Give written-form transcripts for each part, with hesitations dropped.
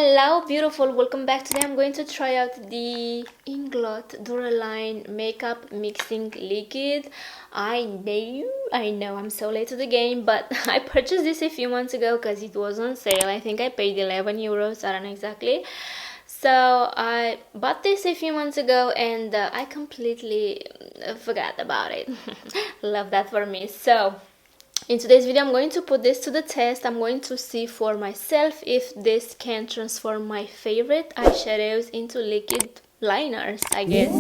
Hello beautiful, welcome back. Today I'm going to try out the Inglot Duraline makeup mixing liquid. I know I'm so late to the game, but I purchased this a few months ago because it was on sale. I think I paid 11 euros, I don't know exactly. So I bought this a few months ago and I completely forgot about it. Love that for me. So in today's video, I'm going to put this to the test. I'm going to see for myself if this can transform my favorite eyeshadows into liquid liners, I guess.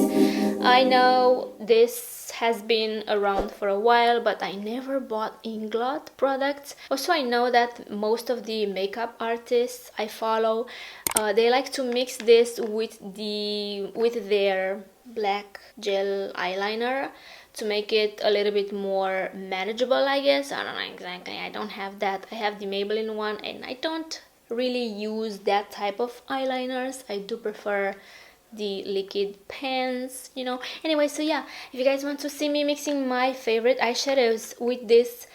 I know this has been around for a while, but I never bought Inglot products. Also, I know that most of the makeup artists I follow, they like to mix this with their black gel eyeliner to make it a little bit more manageable, I guess. I don't know exactly, I don't have that. I have the Maybelline one and I don't really use that type of eyeliners. I do prefer the liquid pens, you know. Anyway, so yeah, if you guys want to see me mixing my favorite eyeshadows with this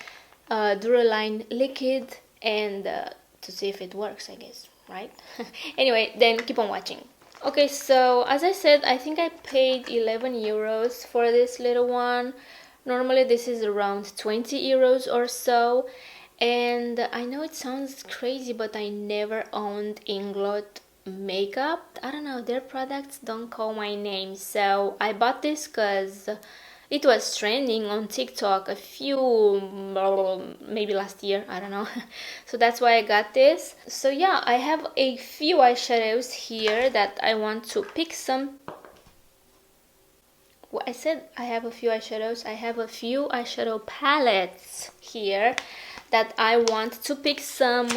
Duraline liquid and to see if it works, I guess, right? Anyway, then keep on watching. Okay, so as I said, I think I paid 11 euros for this little one. Normally this is around 20 euros or so. And I know it sounds crazy, but I never owned Inglot makeup. I don't know, their products don't call my name. So I bought this because it was trending on TikTok maybe last year, I don't know. So that's why I got this. So yeah, I have a few eyeshadows here that I want to pick some. Well, I said I have a few eyeshadows. I have a few eyeshadow palettes here that I want to pick some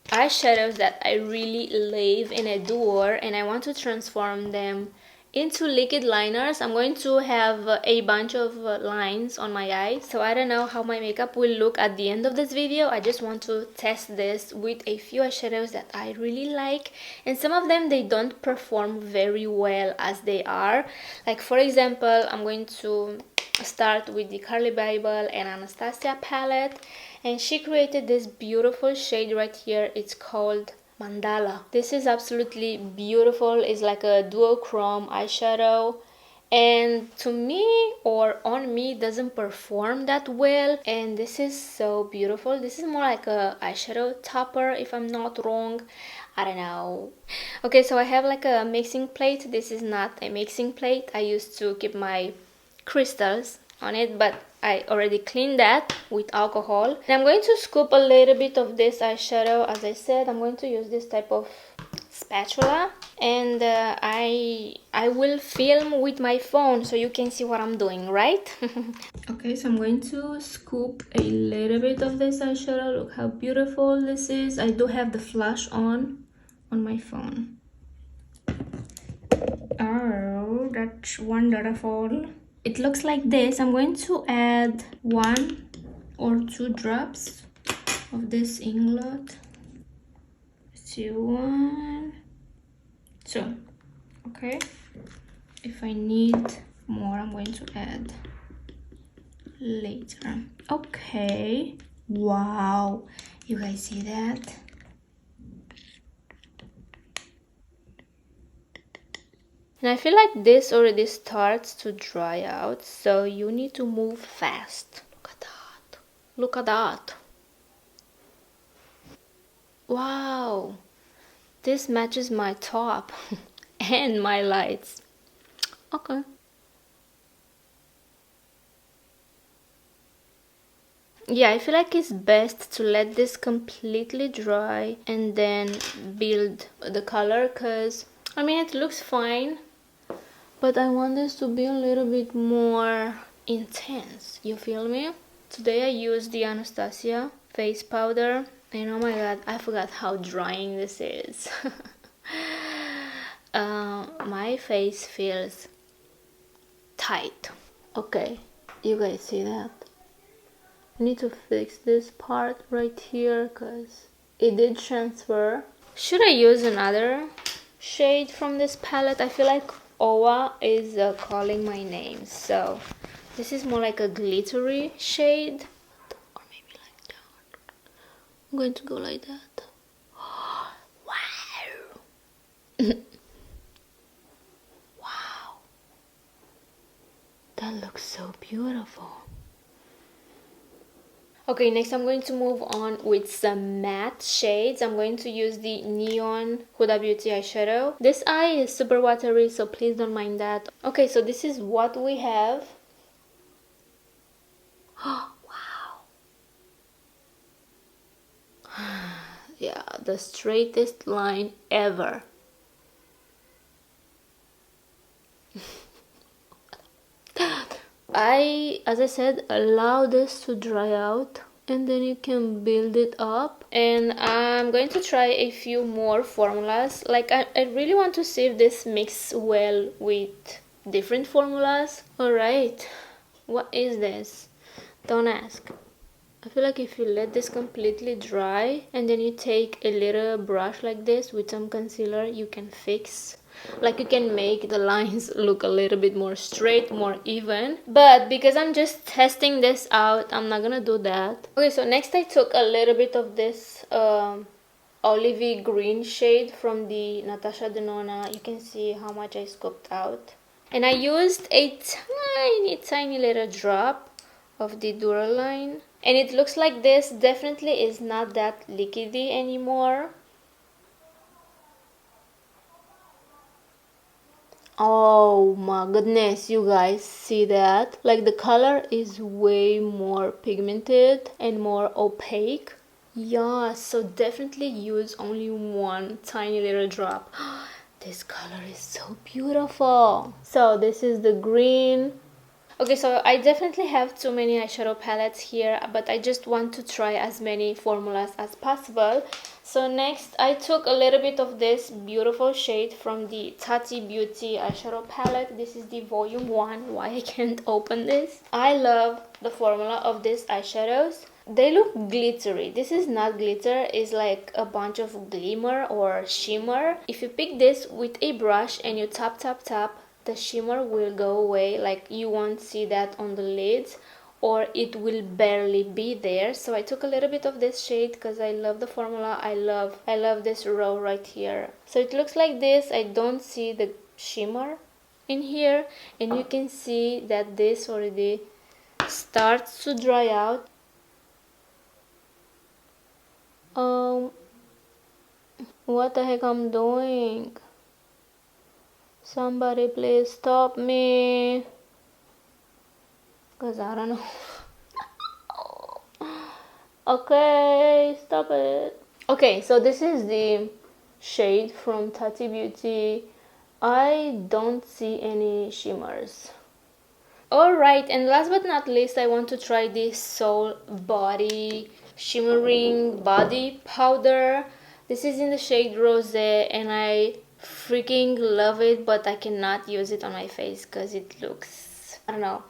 eyeshadows that I really love and adore, and I want to transform them into liquid liners. I'm going to have a bunch of lines on my eyes, so I don't know how my makeup will look at the end of this video. I just want to test this with a few eyeshadows that I really like, and some of them they don't perform very well as they are. Like for example, I'm going to start with the Carly Bible and Anastasia palette, and she created this beautiful shade right here. It's called Mandala. This is absolutely beautiful. It's like a duochrome eyeshadow, and to me or on me doesn't perform that well, and this is so beautiful. This is more like a eyeshadow topper if I'm not wrong. I don't know. Okay, so I have like a mixing plate. This is not a mixing plate. I used to keep my crystals on it, but I already cleaned that with alcohol. And I'm going to scoop a little bit of this eyeshadow. As I said, I'm going to use this type of spatula, and I will film with my phone so you can see what I'm doing, right? Okay, so I'm going to scoop a little bit of this eyeshadow. Look how beautiful this is. I do have the flash on my phone. Oh, that's wonderful. It looks like this. I'm going to add 1 or 2 drops of this Inglot. Let's see, 1, 2. Okay. If I need more, I'm going to add later. Okay. Wow. You guys see that? And I feel like this already starts to dry out, so you need to move fast. Look at that. Look at that. Wow. This matches my top and my lights. Okay. Yeah, I feel like it's best to let this completely dry and then build the color, because I mean it looks fine, but I want this to be a little bit more intense, you feel me? Today I used the Anastasia face powder, and oh my god, I forgot how drying this is. My face feels tight. Okay, you guys see that? I need to fix this part right here because it did transfer. Should I use another shade from this palette? I feel like Owa is calling my name, so this is more like a glittery shade, or maybe like that. I'm going to go like that. Wow, Wow, that looks so beautiful. Okay, next I'm going to move on with some matte shades. I'm going to use the Neon Huda Beauty eyeshadow. This eye is super watery, so please don't mind that. Okay, so this is what we have. Oh, wow. Yeah, the straightest line ever. As I said, allow this to dry out and then you can build it up. And I'm going to try a few more formulas. Like I really want to see if this mixes well with different formulas. Alright, what is this? Don't ask. I feel like if you let this completely dry and then you take a little brush like this with some concealer, you can fix, like you can make the lines look a little bit more straight, more even. But because I'm just testing this out, I'm not gonna do that. Okay, so next I took a little bit of this olivey green shade from the Natasha Denona. You can see how much I scooped out. And I used a tiny little drop of the Duraline. And it looks like this definitely is not that liquidy anymore. Oh my goodness, you guys see that? Like the color is way more pigmented and more opaque. Yeah, so definitely use only one tiny little drop. This color is so beautiful. So this is the green. Okay, so I definitely have too many eyeshadow palettes here, but I just want to try as many formulas as possible. So next I took a little bit of this beautiful shade from the Tati Beauty eyeshadow palette. This is the volume 1. Why I can't open this? I love the formula of these eyeshadows. They look glittery. This is not glitter, it's like a bunch of glimmer or shimmer. If you pick this with a brush and you tap, the shimmer will go away. Like you won't see that on the lids, or it will barely be there. So I took a little bit of this shade because I love the formula. I love this row right here. So it looks like this. I don't see the shimmer in here, and you can see that this already starts to dry out. What the heck I'm doing? Somebody please stop me, because I don't know. Okay, stop it. Okay, so this is the shade from Tati Beauty. I don't see any shimmers. Alright, and last but not least, I want to try this Soul Body Shimmering Body Powder. This is in the shade Rosé, and I freaking love it, but I cannot use it on my face because it looks, I don't know.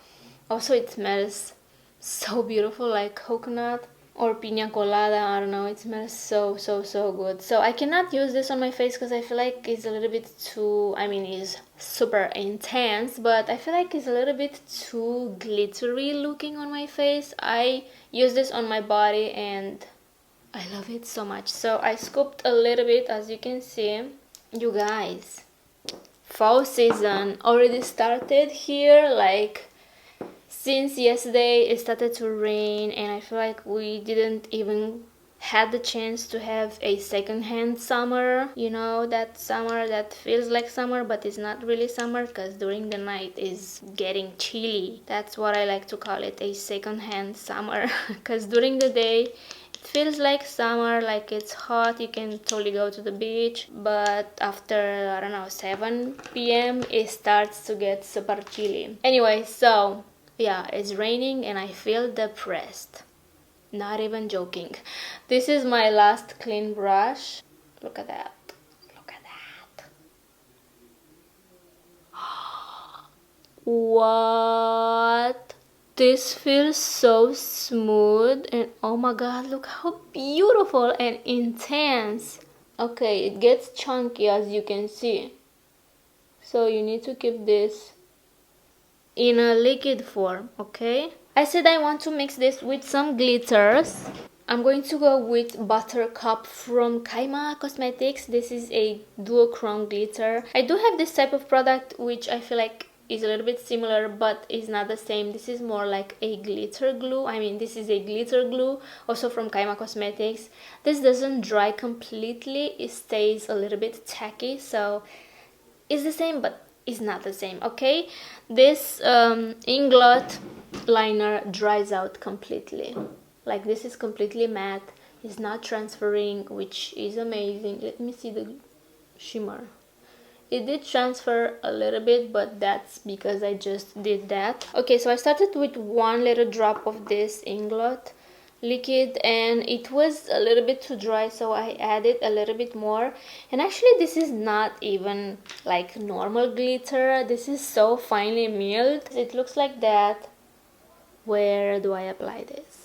Also, it smells so beautiful, like coconut or pina colada. I don't know, it smells so good. So I cannot use this on my face because I feel like it's a little bit too, I mean, it's super intense, but I feel like it's a little bit too glittery looking on my face. I use this on my body and I love it so much. So I scooped a little bit, as you can see. You guys, fall season already started here. Like since yesterday it started to rain, and I feel like we didn't even had the chance to have a second-hand summer. You know, that summer that feels like summer but it's not really summer, because during the night is getting chilly. That's what I like to call it, a second-hand summer. Because during the day it feels like summer, like it's hot, you can totally go to the beach, but after, I don't know, 7 p.m. it starts to get super chilly. Anyway, so yeah, it's raining and I feel depressed. Not even joking. This is my last clean brush. Look at that. Look at that. What? This feels so smooth, and oh my god, look how beautiful and intense. Okay, it gets chunky, as you can see. So you need to keep this in a liquid form, okay? I said I want to mix this with some glitters. I'm going to go with Buttercup from Kaima Cosmetics. This is a duochrome glitter. I do have this type of product which I feel like is a little bit similar but is not the same. This is more like a glitter glue. I mean, this is a glitter glue, also from Kaima Cosmetics. This doesn't dry completely, it stays a little bit tacky, so it's the same but it's not the same, okay? This Inglot liner dries out completely. Like, this is completely matte, it's not transferring, which is amazing. Let me see the shimmer. It did transfer a little bit, but that's because I just did that. Okay, so I started with one little drop of this Inglot liquid and it was a little bit too dry, so I added a little bit more. And actually this is not even like normal glitter, this is so finely milled. It looks like that. Where do I apply this?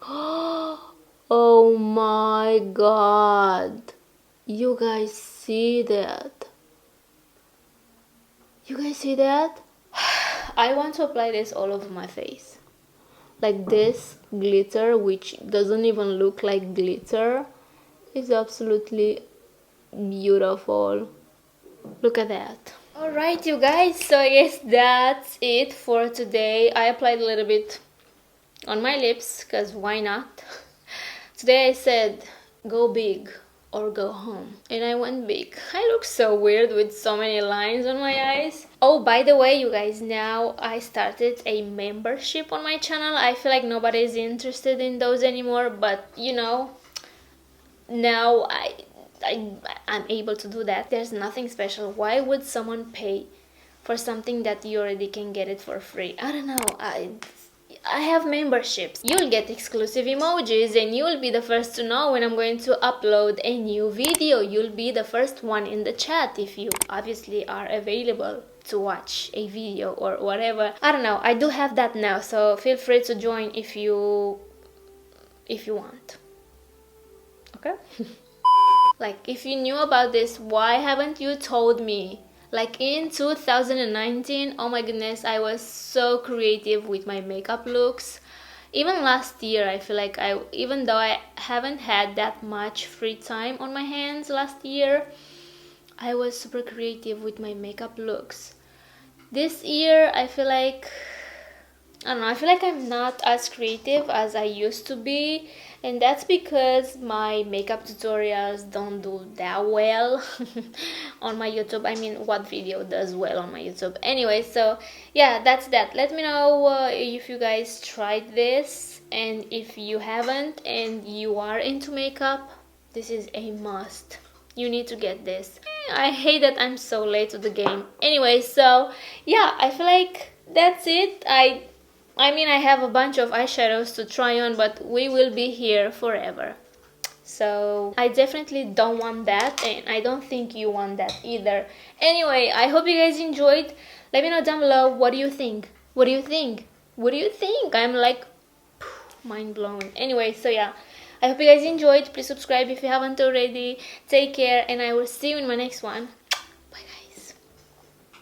Oh my god, you guys see that? You guys see that? I want to apply this all over my face. Like, this glitter, which doesn't even look like glitter, is absolutely beautiful. Look at that. Alright, you guys, so I guess that's it for today. I applied a little bit on my lips, because why not? Today I said go big or go home, and I went big. I look so weird with so many lines on my eyes. Oh, by the way, you guys, now I started a membership on my channel. I feel like nobody is interested in those anymore, but you know, now I'm able to do that. There's nothing special. Why would someone pay for something that you already can get it for free? I don't know. I have memberships. You'll get exclusive emojis and you'll be the first to know when I'm going to upload a new video. You'll be the first one in the chat if you obviously are available to watch a video or whatever. I don't know. I do have that now, so feel free to join if you want. Okay? Like, if you knew about this, why haven't you told me? Like, in 2019, oh my goodness, I was so creative with my makeup looks. Even last year, I feel like even though I haven't had that much free time on my hands last year, I was super creative with my makeup looks. This year, I feel like, I don't know, I feel like I'm not as creative as I used to be, and that's because my makeup tutorials don't do that well on my YouTube. I mean, what video does well on my YouTube? Anyway, so yeah, that's that. Let me know if you guys tried this, and if you haven't and you are into makeup, this is a must. You need to get this. I hate that I'm so late to the game. Anyway, so yeah, I feel like that's it. I mean, I have a bunch of eyeshadows to try on, but we will be here forever. So I definitely don't want that, and I don't think you want that either. Anyway, I hope you guys enjoyed. Let me know down below, what do you think? What do you think? What do you think? I'm like mind blown. Anyway, so yeah, I hope you guys enjoyed. Please subscribe if you haven't already. Take care, and I will see you in my next one.